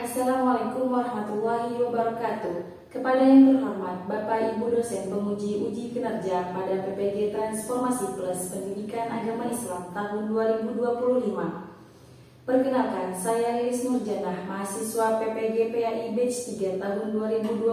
Assalamualaikum warahmatullahi wabarakatuh. Kepada yang terhormat Bapak Ibu dosen penguji uji kinerja pada PPG Transformasi Plus Pendidikan Agama Islam tahun 2025. Perkenalkan, saya Lilis Nurjanah, mahasiswa PPG PAI Batch 3 tahun 2025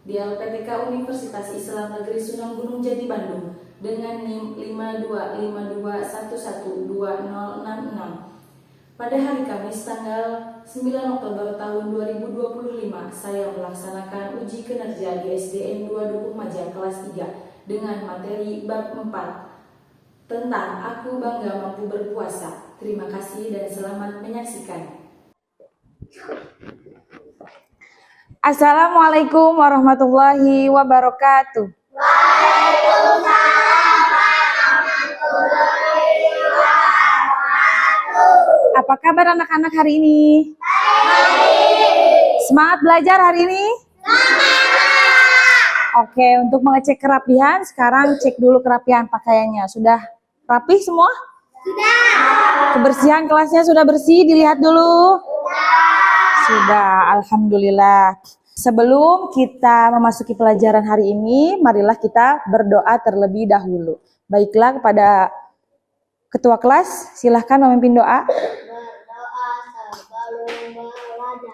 di LPTK Universitas Islam Negeri Sunan Gunung Jati Bandung dengan NIM 5252112066. Pada hari Kamis tanggal 9 Oktober tahun 2025, saya melaksanakan uji kinerja di SDN 2 Dukuh Maja kelas 3 dengan materi bab 4 tentang Aku Bangga Mampu Berpuasa. Terima kasih dan selamat menyaksikan. Assalamualaikum warahmatullahi wabarakatuh. Waalaikumsalam warahmatullahi wabarakatuh. Apa kabar anak-anak hari ini? Baik. Semangat belajar hari ini? Oke, untuk mengecek kerapihan, sekarang cek dulu kerapihan pakaiannya. Sudah rapi semua? Sudah. Kebersihan kelasnya sudah bersih, dilihat dulu? Sudah, alhamdulillah. Sebelum kita memasuki pelajaran hari ini, marilah kita berdoa terlebih dahulu. Baiklah, kepada ketua kelas, silahkan memimpin doa. Berdoa sebelum belajar.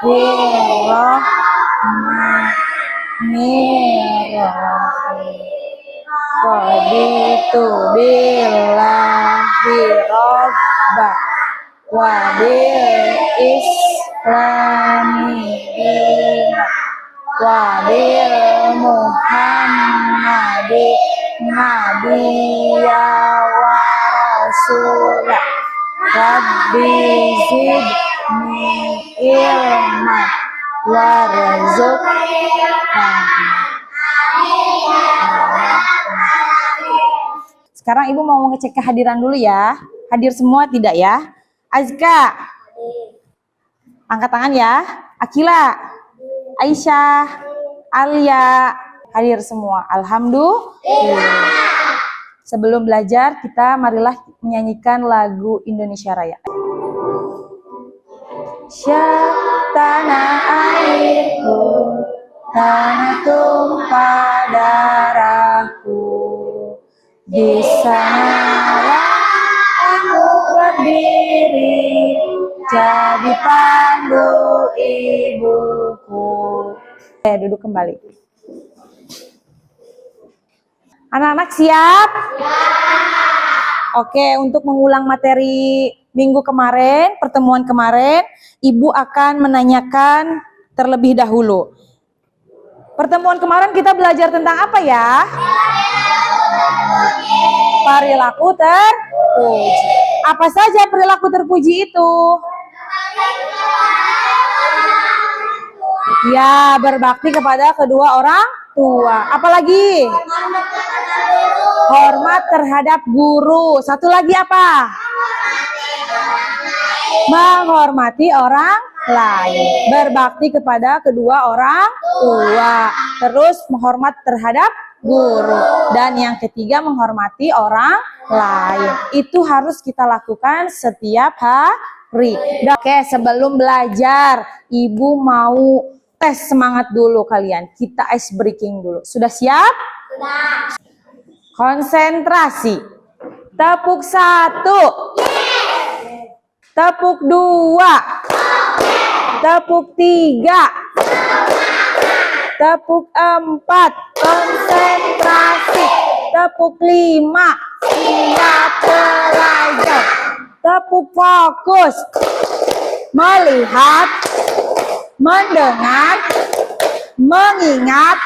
Bismillahirrahmanirrahim. Raditu billahi robba wa bil islami dina wa bil muhammadi nabiyya wa rasula rabbi zidni ilman warzuqni. Sekarang Ibu mau ngecek kehadiran dulu ya. Hadir semua tidak ya? Azka, angkat tangan ya. Akila, Aisyah, Alia, hadir semua. Alhamdulillah. Sebelum belajar, kita marilah menyanyikan lagu Indonesia Raya. Tanah airku, tanah tumpah darahku, di sanalah aku berdiri, jadi pandu ibuku. Duduk kembali. Anak-anak siap? Oke, untuk mengulang materi minggu kemarin, pertemuan kemarin, Ibu akan menanyakan terlebih dahulu. Pertemuan kemarin kita belajar tentang apa ya? Perilaku terpuji. Apa saja perilaku terpuji itu? Ya, berbakti kepada kedua orang tua. Apalagi? Hormat terhadap guru. Satu lagi apa? Menghormati orang lain. Berbakti kepada kedua orang tua. Terus menghormat terhadap guru. Dan yang ketiga, menghormati orang lain. Itu harus kita lakukan setiap hari. Oke, sebelum belajar, Ibu mau tes semangat dulu kalian. Kita ice breaking dulu. Sudah siap? Sudah. Konsentrasi. Tepuk 1. Tepuk 2. Tepuk 3. Tepuk 4. Konsentrasi. Tepuk 5. Siap belajar. Tepuk fokus. Melihat, mendengar, mengingat,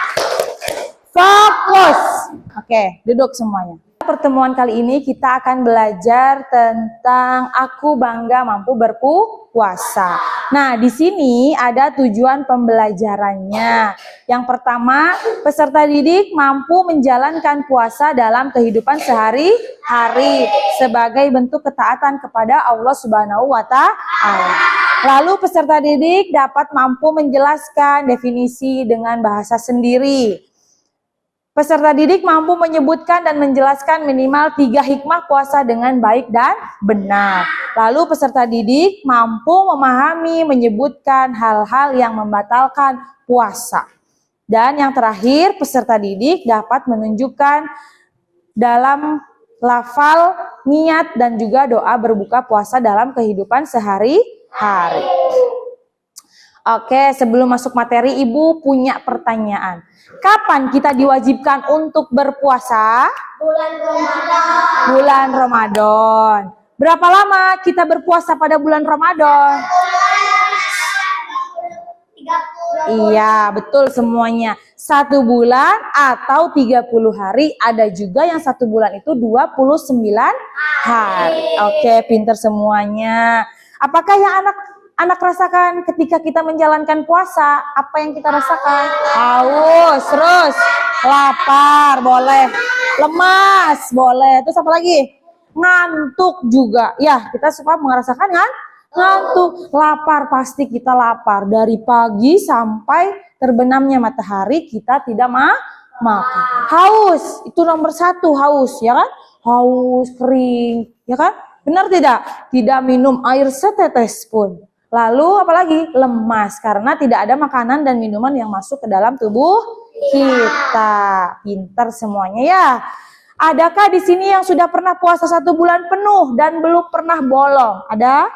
fokus. Oke, duduk semuanya. Pertemuan kali ini kita akan belajar tentang Aku Bangga Mampu Berpuasa. Nah, di sini ada tujuan pembelajarannya. Yang pertama, peserta didik mampu menjalankan puasa dalam kehidupan sehari-hari sebagai bentuk ketaatan kepada Allah Subhanahu wa Ta'ala. Lalu peserta didik dapat mampu menjelaskan definisi dengan bahasa sendiri. Peserta didik mampu menyebutkan dan menjelaskan minimal 3 hikmah puasa dengan baik dan benar. Lalu peserta didik mampu memahami, menyebutkan hal-hal yang membatalkan puasa. Dan yang terakhir, peserta didik dapat menunjukkan dalam lafal, niat, dan juga doa berbuka puasa dalam kehidupan sehari-hari. Oke, sebelum masuk materi, Ibu punya pertanyaan. Kapan kita diwajibkan untuk berpuasa? Bulan Ramadan. Bulan Ramadan. Berapa lama kita berpuasa pada bulan Ramadan? 30. Iya, betul semuanya. 1 bulan atau 30 hari. Ada juga yang 1 bulan itu 29 hari. Oke, pinter semuanya. Apakah yang anak rasakan ketika kita menjalankan puasa? Apa yang kita rasakan? Haus, terus lapar, boleh. Lemas, boleh. Terus apa lagi? Ngantuk juga. Ya, kita suka merasakan kan? Ngantuk, lapar, pasti kita lapar. Dari pagi sampai terbenamnya matahari kita tidak makan. Haus, itu nomor 1, haus, ya kan? Haus, kering, ya kan? Benar tidak? Tidak minum air setetes pun. Lalu apalagi? Lemas, karena tidak ada makanan dan minuman yang masuk ke dalam tubuh kita. Pintar semuanya ya. Adakah di sini yang sudah pernah puasa 1 bulan penuh dan belum pernah bolong? Ada?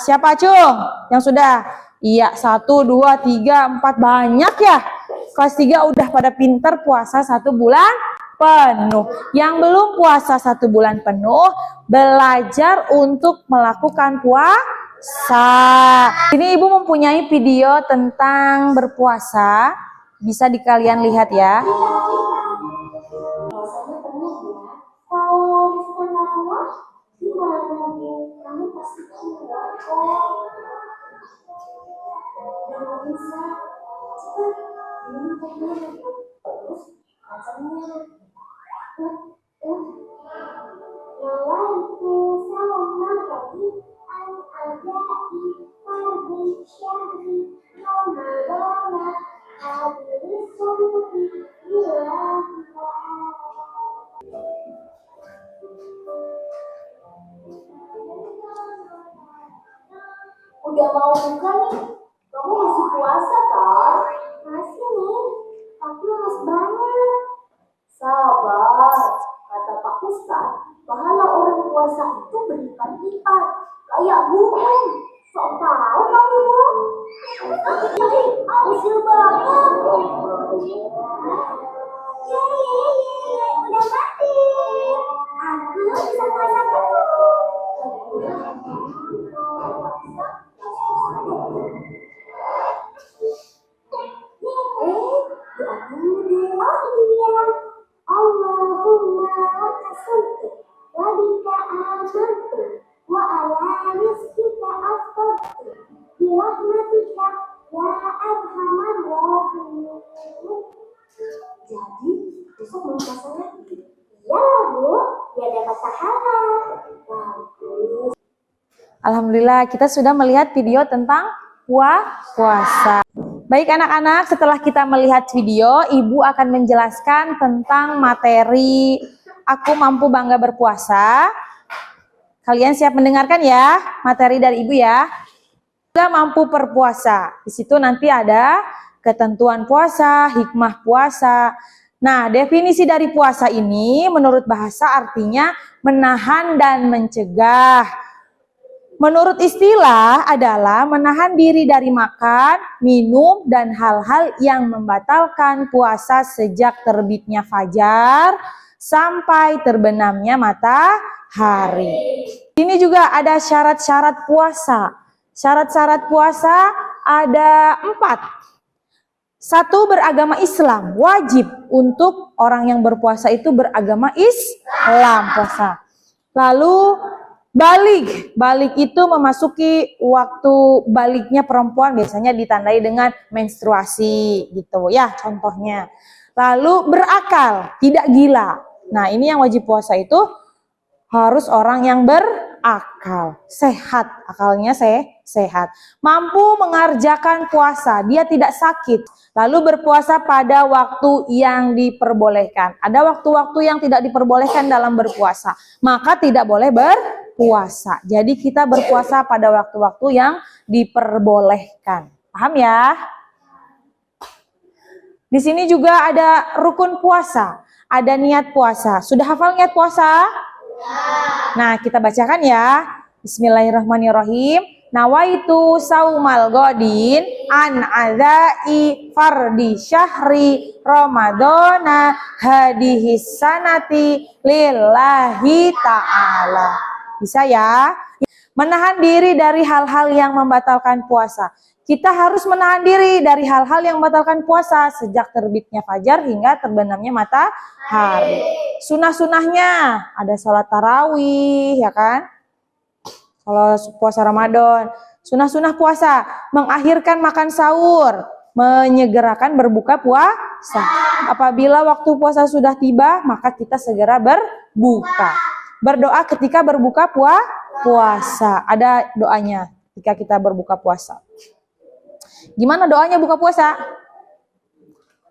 Siapa Cung? Yang sudah? Iya, 1, 2, 3, 4, banyak ya. Kelas 3 udah pada pintar puasa 1 bulan penuh. Yang belum puasa 1 bulan penuh, belajar untuk melakukan puasa. Ini Ibu mempunyai video tentang berpuasa. Bisa kalian lihat ya. Kalau istimewa, gimana Bu? Kamu pasti kuat kok. Jangan bisa. Cepat. Ini kemana? Terus kacangnya. Nawaitu sawma kami al-adai fardi syahri Ramadana hadiri sumri lillahi ta'ala. Udah mau buka nih, kamu masih puasa kan? Masih nih, tapi harus banyak. Sabar, kata Pak Ustadz, pahala orang puasa itu berlipat-lipat, kayak gunung. Sok tahu kamu Bu? Usil banget. Ye, udah mati. Aku bisa puasa penuh. Allahumma lakasumtu wa bika amantu wa ala rizkika aftartu bi rahmatika ya arhamar rahimin. Jadi besok mau puasa lagi? Iya Bu, ya dapat pahala. Bagus. Alhamdulillah kita sudah melihat video tentang puasa. Baik anak-anak, setelah kita melihat video, Ibu akan menjelaskan tentang materi Aku Mampu Bangga Berpuasa. Kalian siap mendengarkan ya materi dari Ibu ya. Juga mampu berpuasa. Di situ nanti ada ketentuan puasa, hikmah puasa. Nah, definisi dari puasa ini menurut bahasa artinya menahan dan mencegah. Menurut istilah adalah menahan diri dari makan, minum, dan hal-hal yang membatalkan puasa sejak terbitnya fajar sampai terbenamnya matahari. Ini juga ada syarat-syarat puasa. Syarat-syarat puasa ada 4. 1, beragama Islam. Wajib untuk orang yang berpuasa itu beragama Islam puasa. Lalu balik itu memasuki waktu baliknya perempuan, biasanya ditandai dengan menstruasi gitu ya contohnya. Lalu berakal, tidak gila. Nah ini yang wajib puasa itu harus orang yang berakal, sehat, akalnya sehat. Mampu mengerjakan puasa, dia tidak sakit. Lalu berpuasa pada waktu yang diperbolehkan. Ada waktu-waktu yang tidak diperbolehkan dalam berpuasa, maka tidak boleh berpuasa. Jadi kita berpuasa pada waktu-waktu yang diperbolehkan. Paham ya? Di sini juga ada rukun puasa, ada niat puasa. Sudah hafal niat puasa? Nah, kita bacakan ya. Bismillahirrahmanirrahim. Nawaitu saumal godin an adai fardi syahri ramadana hadihis sanati lillahi ta'ala. Bisa ya? Menahan diri dari hal-hal yang membatalkan puasa. Kita harus menahan diri dari hal-hal yang membatalkan puasa sejak terbitnya fajar hingga terbenamnya matahari. Sunah-sunahnya ada sholat tarawih, ya kan? Kalau puasa Ramadan, sunah-sunah puasa, mengakhirkan makan sahur, menyegerakan berbuka puasa. Apabila waktu puasa sudah tiba, maka kita segera berbuka. Berdoa ketika berbuka puasa. Ada doanya ketika kita berbuka puasa. Gimana doanya buka puasa?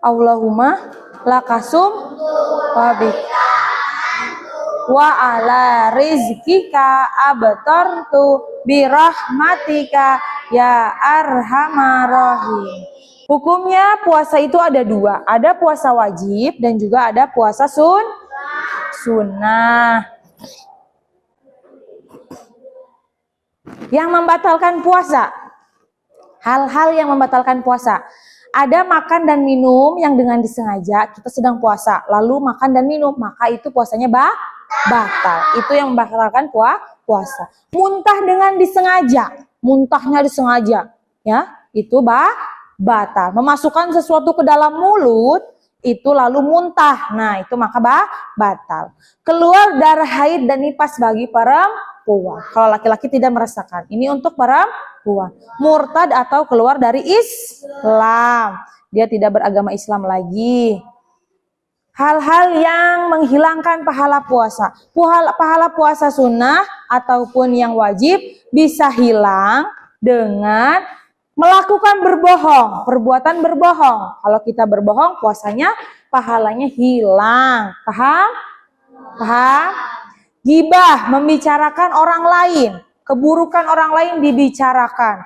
Allahumma lakasum wabika wa ala rizkika abtartu birahmatika ya arhamar rahim. Hukumnya puasa itu ada dua, ada puasa wajib dan juga ada puasa sunnah. Yang membatalkan puasa, hal-hal yang membatalkan puasa. Ada makan dan minum yang dengan disengaja kita sedang puasa, lalu makan dan minum, maka itu puasanya batal. Itu yang membatalkan puasa. Muntah dengan disengaja, muntahnya disengaja, ya, itu batal. Memasukkan sesuatu ke dalam mulut, itu lalu muntah, nah itu maka batal. Keluar darah haid dan nifas bagi perempuan. Kalau laki-laki tidak merasakan, ini untuk perempuan. Murtad atau keluar dari Islam, dia tidak beragama Islam lagi. Hal-hal yang menghilangkan pahala puasa. Pahala puasa sunnah ataupun yang wajib bisa hilang dengan melakukan berbohong, perbuatan berbohong. Kalau kita berbohong, puasanya, pahalanya hilang. Paham? Gibah, membicarakan orang lain, keburukan orang lain dibicarakan.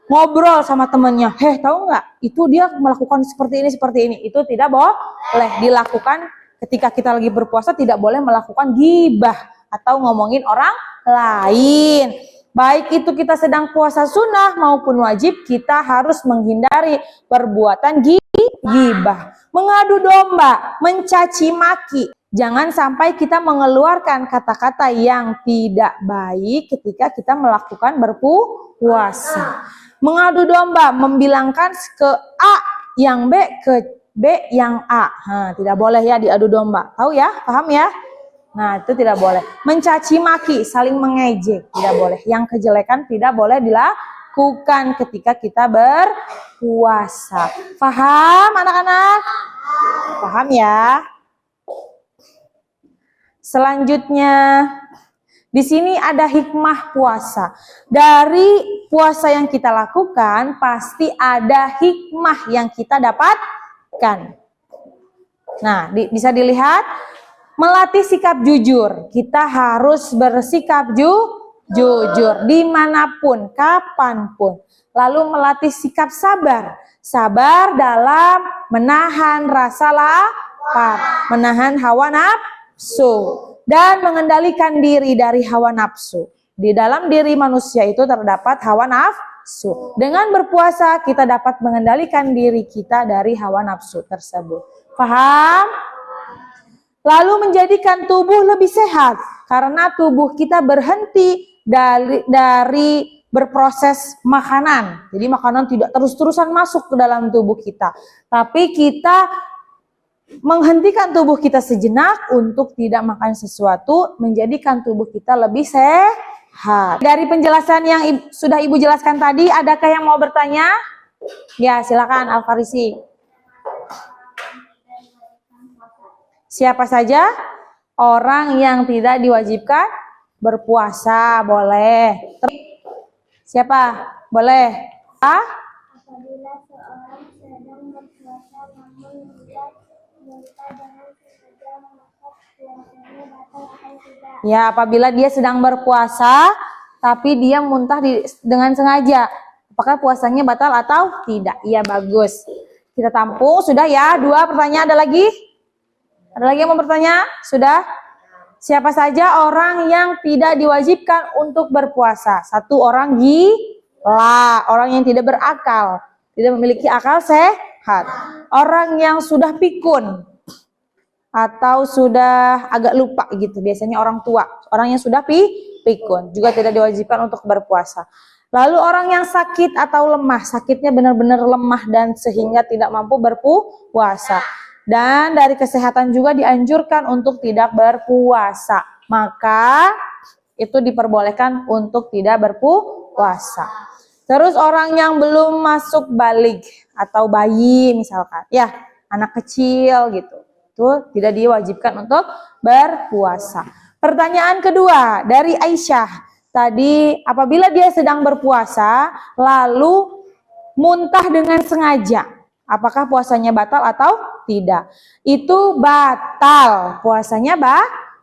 Ngobrol sama temennya, tahu nggak? Itu dia melakukan seperti ini. Itu tidak boleh dilakukan ketika kita lagi berpuasa. Tidak boleh melakukan gibah atau ngomongin orang lain. Baik itu kita sedang puasa sunnah maupun wajib, kita harus menghindari perbuatan gibah, mengadu domba, mencaci maki. Jangan sampai kita mengeluarkan kata-kata yang tidak baik ketika kita melakukan berpuasa. Mengadu domba, membilangkan ke A yang B ke B yang A. Tidak boleh ya diadu domba. Tahu ya? Paham ya? Nah, itu tidak boleh. Mencaci maki, saling mengejek, tidak boleh. Yang kejelekan tidak boleh dilakukan ketika kita berpuasa. Paham anak-anak? Paham ya? Selanjutnya, di sini ada hikmah puasa. Dari puasa yang kita lakukan, pasti ada hikmah yang kita dapatkan. Nah, bisa dilihat, melatih sikap jujur. Kita harus bersikap jujur, dimanapun, kapanpun. Lalu melatih sikap sabar. Sabar dalam menahan rasa lapar, menahan hawa nafsu, dan mengendalikan diri dari hawa nafsu. Di dalam diri manusia itu terdapat hawa nafsu. Dengan berpuasa kita dapat mengendalikan diri kita dari hawa nafsu tersebut. Paham? Lalu menjadikan tubuh lebih sehat. Karena tubuh kita berhenti dari berproses makanan. Jadi makanan tidak terus-terusan masuk ke dalam tubuh kita. Tapi kita menghentikan tubuh kita sejenak untuk tidak makan sesuatu, menjadikan tubuh kita lebih sehat. Dari penjelasan yang sudah Ibu jelaskan tadi, adakah yang mau bertanya? Ya, silakan Al-Farisi. Siapa saja orang yang tidak diwajibkan berpuasa? Boleh. Siapa? Boleh. Apabila seorang sedang berpuasa namun dia muntah dengan sengaja, maka puasanya batal atau tidak? Ya, apabila dia sedang berpuasa tapi dia muntah dengan sengaja, apakah puasanya batal atau tidak? Iya, bagus. Kita tampung, sudah ya. 2 pertanyaan, ada lagi? Ada lagi yang mau bertanya? Sudah? Siapa saja orang yang tidak diwajibkan untuk berpuasa? 1, orang gila, orang yang tidak berakal, tidak memiliki akal sehat. Orang yang sudah pikun atau sudah agak lupa gitu, biasanya orang tua. Orang yang sudah pikun juga tidak diwajibkan untuk berpuasa. Lalu orang yang sakit atau lemah, sakitnya benar-benar lemah dan sehingga tidak mampu berpuasa. Dan dari kesehatan juga dianjurkan untuk tidak berpuasa. Maka itu diperbolehkan untuk tidak berpuasa. Terus orang yang belum masuk balik atau bayi misalkan, ya anak kecil gitu, itu tidak diwajibkan untuk berpuasa. Pertanyaan kedua dari Aisyah tadi, apabila dia sedang berpuasa lalu muntah dengan sengaja, apakah puasanya batal atau tidak? Itu batal, puasanya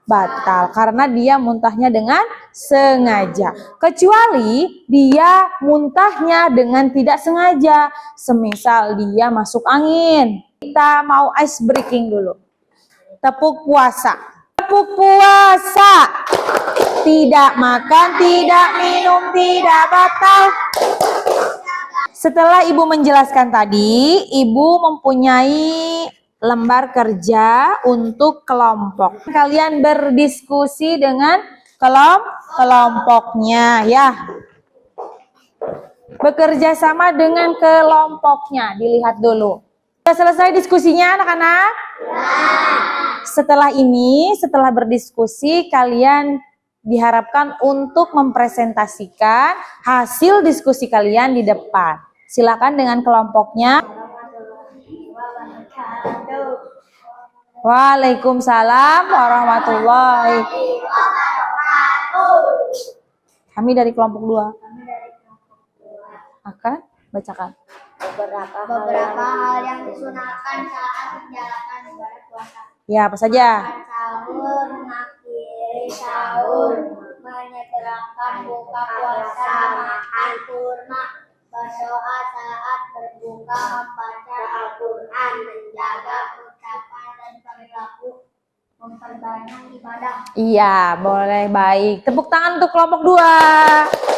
batal karena dia muntahnya dengan sengaja. Kecuali dia muntahnya dengan tidak sengaja, semisal dia masuk angin. Kita mau ice breaking dulu. Tepuk puasa. Tepuk puasa. Tidak makan, tidak minum, tidak batal. Setelah Ibu menjelaskan tadi, Ibu mempunyai lembar kerja untuk kelompok. Kalian berdiskusi dengan kelompoknya ya. Bekerja sama dengan kelompoknya, dilihat dulu. Sudah selesai diskusinya anak-anak? Setelah ini, setelah berdiskusi, kalian diharapkan untuk mempresentasikan hasil diskusi kalian di depan. Silakan dengan kelompoknya. Waalaikumsalam warahmatullahi wabarakatuh. Kami dari kelompok 2 akan bacakan Beberapa hal yang disunahkan saat menjalankan ibadah puasa. ya, apa saja? Sahur, mengakhiri sahur, menyegerakan buka puasa, makan kurma, berdoa saat berbuka, membaca Al-Quran, menjaga ucapan dan perilaku, memperbanyak ibadah. Iya, boleh, baik. Tepuk tangan untuk kelompok 2.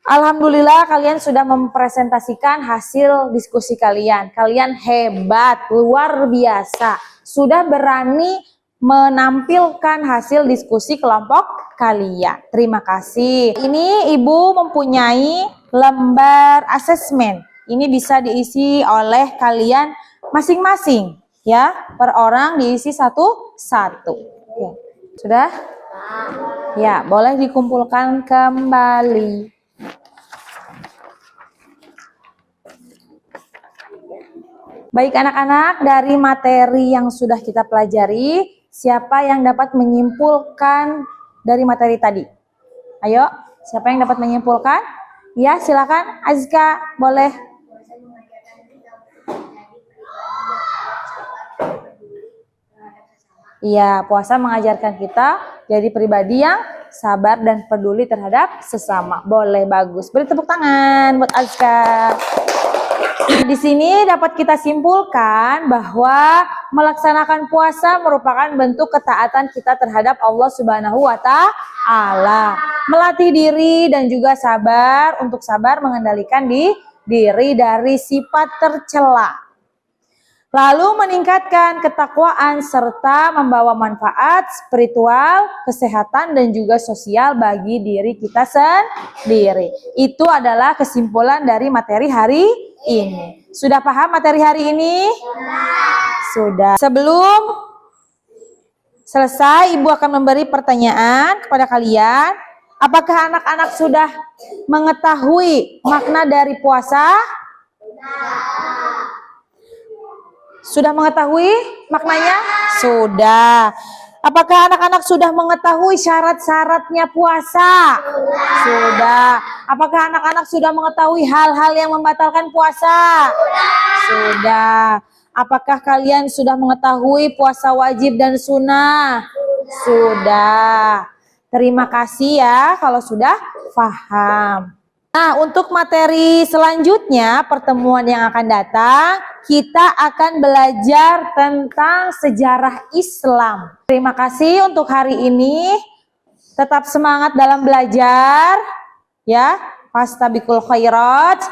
Alhamdulillah kalian sudah mempresentasikan hasil diskusi kalian. Kalian hebat, luar biasa. Sudah berani menampilkan hasil diskusi kelompok kalian. Terima kasih. Ini Ibu mempunyai lembar asesmen. Ini bisa diisi oleh kalian masing-masing. Ya, per orang diisi satu-satu. Oke. Sudah? Ya, boleh dikumpulkan kembali. Baik anak-anak, dari materi yang sudah kita pelajari, siapa yang dapat menyimpulkan dari materi tadi? Ayo, siapa yang dapat menyimpulkan? Ya, silakan Azka, boleh. Iya, puasa mengajarkan kita jadi pribadi yang sabar dan peduli terhadap sesama. Boleh, bagus. Beri tepuk tangan buat Azka. Di sini dapat kita simpulkan bahwa melaksanakan puasa merupakan bentuk ketaatan kita terhadap Allah Subhanahu wa Ta'ala. Melatih diri dan juga sabar untuk sabar mengendalikan diri dari sifat tercela. Lalu meningkatkan ketakwaan serta membawa manfaat spiritual, kesehatan dan juga sosial bagi diri kita sendiri. Itu adalah kesimpulan dari materi hari ini. Sudah paham materi hari ini? Sudah. Sebelum selesai, Ibu akan memberi pertanyaan kepada kalian. Apakah anak-anak sudah mengetahui makna dari puasa? Sudah mengetahui maknanya? Sudah. Apakah anak-anak sudah mengetahui syarat-syaratnya puasa? Sudah. Apakah anak-anak sudah mengetahui hal-hal yang membatalkan puasa? Sudah. Apakah kalian sudah mengetahui puasa wajib dan sunnah? Sudah. Terima kasih ya kalau sudah paham. Nah, untuk materi selanjutnya, pertemuan yang akan datang, kita akan belajar tentang sejarah Islam. Terima kasih untuk hari ini. Tetap semangat dalam belajar, ya. Fastabiqul khairat.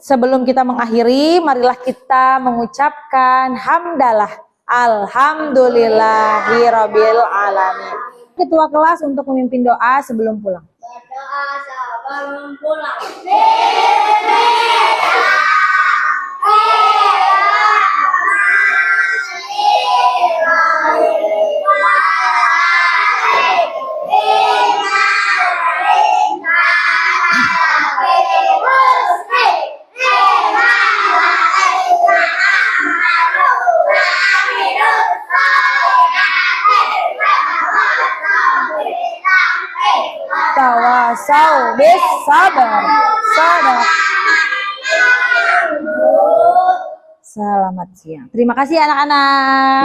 Sebelum kita mengakhiri, marilah kita mengucapkan hamdalah. Alhamdulillahirabbil alamin. Ketua kelas untuk memimpin doa sebelum pulang. Berdoa sebelum pulang. Tawasau bis sabar. Sadaq. Selamat siang. Terima kasih anak-anak.